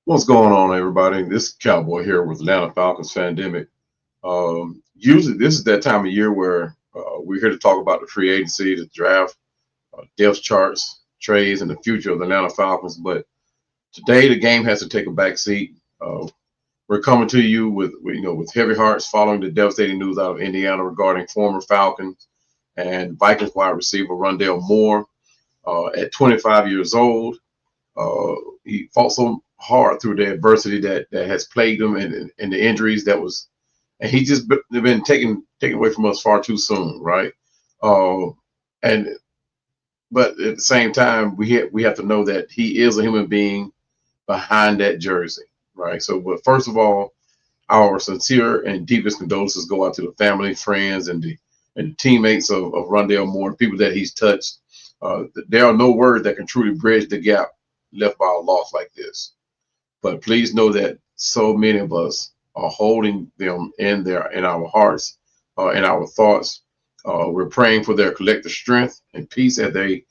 What's going on, everybody? This is Cowboy here with Atlanta Falcons Fandemic. Usually, this is that time of year where we're here to talk about the free agency, the draft, depth charts, trades, and the future of the Atlanta Falcons. But today, the game has to take a back seat. We're coming to you with heavy hearts following the devastating news out of Indiana regarding former Falcons and Vikings wide receiver Rondale Moore. At 25 years old, uh, he fought so hard through the adversity that has plagued him and the injuries and he just been taken away from us far too soon, right? Uh, and but at the same time, we have to know that he is a human being behind that jersey, right? So, but first of all, our sincere and deepest condolences go out to the family, friends, and teammates of Rondale Moore, people that he's touched. There are no words that can truly bridge the gap left by a loss like this. But please know that so many of us are holding them in our hearts, in our thoughts. We're praying for their collective strength and peace as they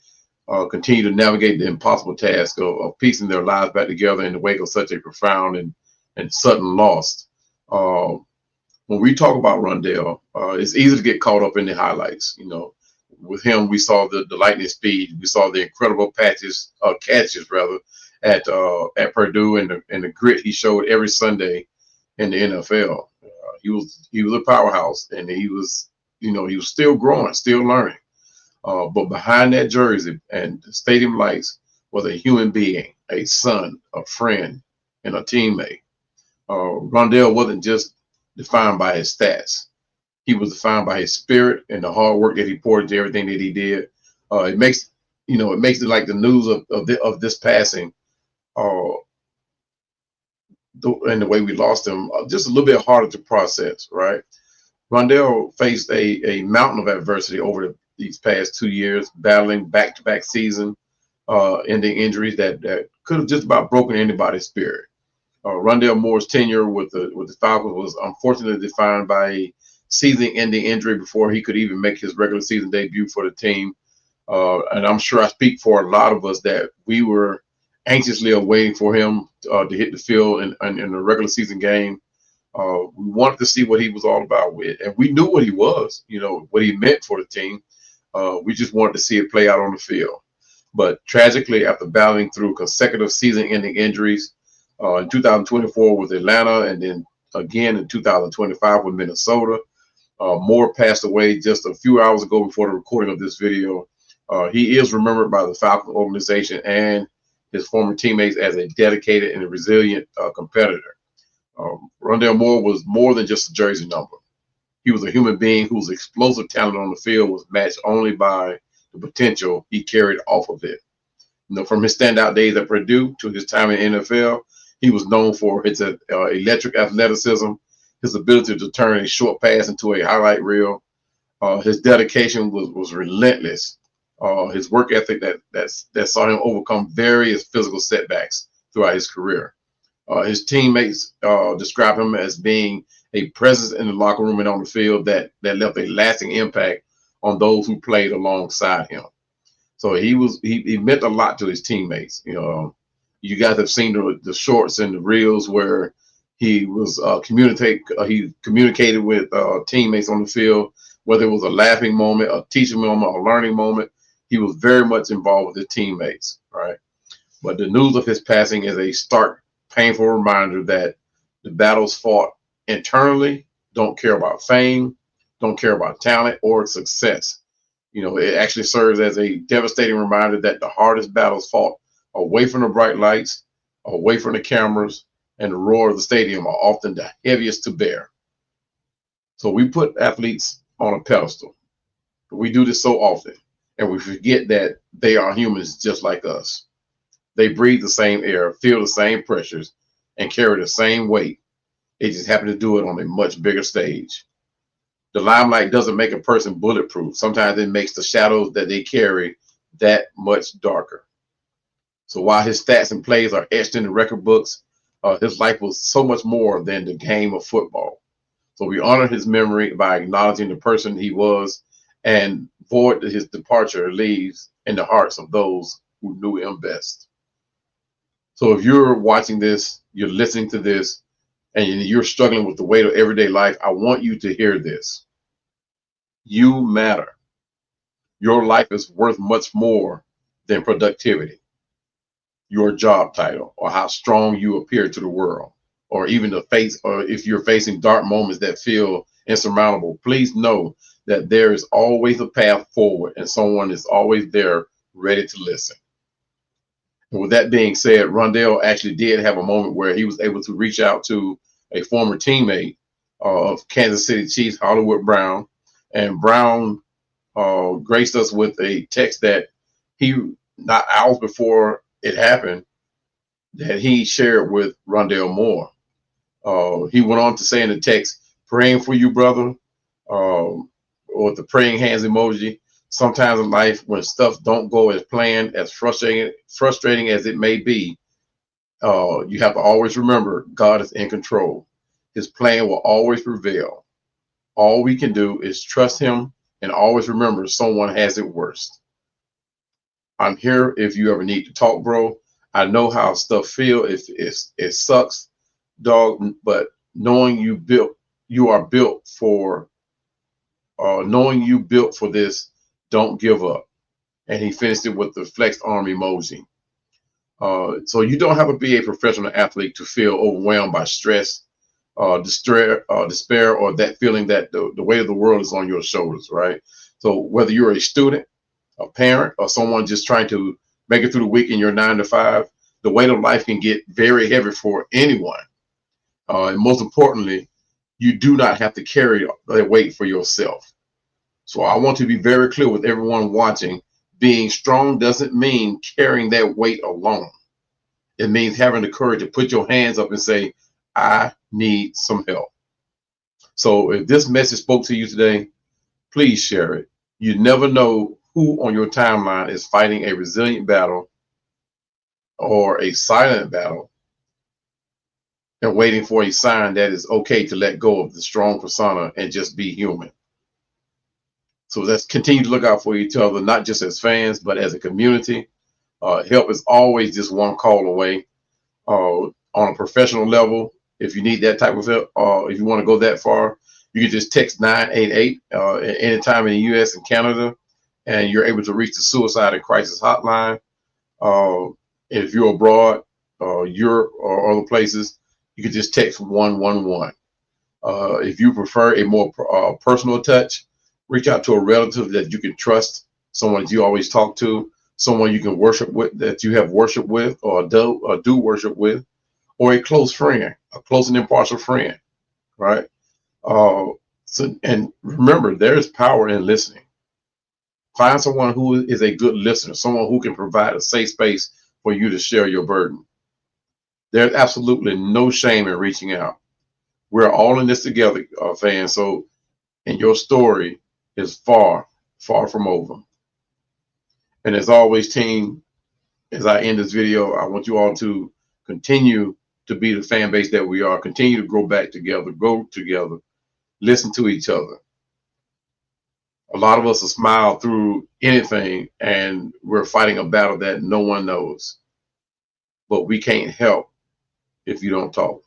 continue to navigate the impossible task of piecing their lives back together in the wake of such a profound and sudden loss. Uh, when we talk about Rondell, it's easy to get caught up in the highlights. With him, we saw the lightning speed, we saw the incredible catches rather at Purdue, and the grit he showed every Sunday in the NFL. He was a powerhouse, and he was still growing, still learning. But behind that jersey and the stadium lights was a human being, a son, a friend, and a teammate. Rondell wasn't just defined by his stats. He was defined by his spirit and the hard work that he poured into everything that he did. It makes it like the news of this passing, uh, and the way we lost him, just a little bit harder to process, right? Rondell faced a mountain of adversity over these past 2 years, battling back-to-back season, ending injuries that could have just about broken anybody's spirit. Rondale Moore's tenure with the Falcons was unfortunately defined by a season-ending injury before he could even make his regular season debut for the team. And I'm sure I speak for a lot of us that we were anxiously awaiting for him to hit the field in a regular season game. We wanted to see what he was all about with, and we knew what he was, what he meant for the team. We just wanted to see it play out on the field. But tragically, after battling through consecutive season-ending injuries in 2024 with Atlanta, and then again in 2025 with Minnesota, Moore passed away just a few hours ago before the recording of this video. He is remembered by the Falcons organization and his former teammates as a dedicated and a resilient competitor. Rondale Moore was more than just a jersey number. He was a human being whose explosive talent on the field was matched only by the potential he carried off of it. From his standout days at Purdue to his time in the NFL, he was known for his electric athleticism, his ability to turn a short pass into a highlight reel. His dedication was relentless. His work ethic that saw him overcome various physical setbacks throughout his career. His teammates describe him as being a presence in the locker room and on the field that left a lasting impact on those who played alongside him. So he meant a lot to his teammates. You guys have seen the shorts and the reels where he was he communicated with teammates on the field, whether it was a laughing moment, a teaching moment, a learning moment. He was very much involved with his teammates, right? But the news of his passing is a stark, painful reminder that the battles fought internally don't care about fame, don't care about talent or success. It actually serves as a devastating reminder that the hardest battles fought away from the bright lights, away from the cameras, and the roar of the stadium are often the heaviest to bear. So we put athletes on a pedestal. We do this so often, and we forget that they are humans just like us. They breathe the same air, feel the same pressures, and carry the same weight. They just happen to do it on a much bigger stage. The limelight doesn't make a person bulletproof. Sometimes it makes the shadows that they carry that much darker. So while his stats and plays are etched in the record books, his life was so much more than the game of football. So we honor his memory by acknowledging the person he was, and void his departure leaves in the hearts of those who knew him best. So if you're watching this you're listening to this and you're struggling with the weight of everyday life, I want you to hear this. You matter. Your life is worth much more than productivity, your job title, or how strong you appear to the world, or even the face, or if you're facing dark moments that feel insurmountable. Please know that there is always a path forward and someone is always there ready to listen. And with that being said, Rondale actually did have a moment where he was able to reach out to a former teammate of Kansas City Chiefs, Hollywood Brown, and Brown graced us with a text that he, not hours before it happened, that he shared with Rondale Moore. He went on to say in the text, "Praying for you, brother," or the praying hands emoji. Sometimes in life, when stuff don't go as planned, as frustrating as it may be, you have to always remember God is in control. His plan will always prevail. All we can do is trust him and always remember someone has it worst. I'm here if you ever need to talk, bro. I know how stuff feel. It sucks, dog, but knowing you are built for knowing you built for this, don't give up. And he finished it with the flexed arm emoji. So you don't have to be a professional athlete to feel overwhelmed by stress, despair, or that feeling that the weight of the world is on your shoulders, right? So whether you're a student, a parent, or someone just trying to make it through the week in your 9 to 5, the weight of life can get very heavy for anyone. And most importantly, you do not have to carry that weight for yourself. So I want to be very clear with everyone watching. Being strong doesn't mean carrying that weight alone. It means having the courage to put your hands up and say, I need some help. So if this message spoke to you today, please share it. You never know who on your timeline is fighting a resilient battle or a silent battle and waiting for a sign that it's okay to let go of the strong persona and just be human. So let's continue to look out for each other, not just as fans, but as a community. Help is always just one call away. On a professional level, if you need that type of help, if you want to go that far, you can just text 988 anytime in the U.S. and Canada, and you're able to reach the Suicide and Crisis Hotline. If you're abroad, Europe or other places, you can just text 111. If you prefer a more personal touch, reach out to a relative that you can trust, someone that you always talk to, someone you can worship with, that you have worship with or do worship with, or a close friend, a close and impartial friend, right? And remember, there is power in listening. Find someone who is a good listener, someone who can provide a safe space for you to share your burden. There's absolutely no shame in reaching out. We're all in this together, fans. So, and your story is far, far from over. And as always, team, as I end this video, I want you all to continue to be the fan base that we are. Continue to grow back together, grow together, listen to each other. A lot of us will smile through anything, and we're fighting a battle that no one knows. But we can't help if you don't talk.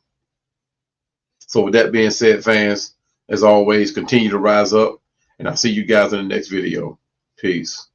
So with that being said, fans, as always, continue to rise up, and I'll see you guys in the next video. Peace.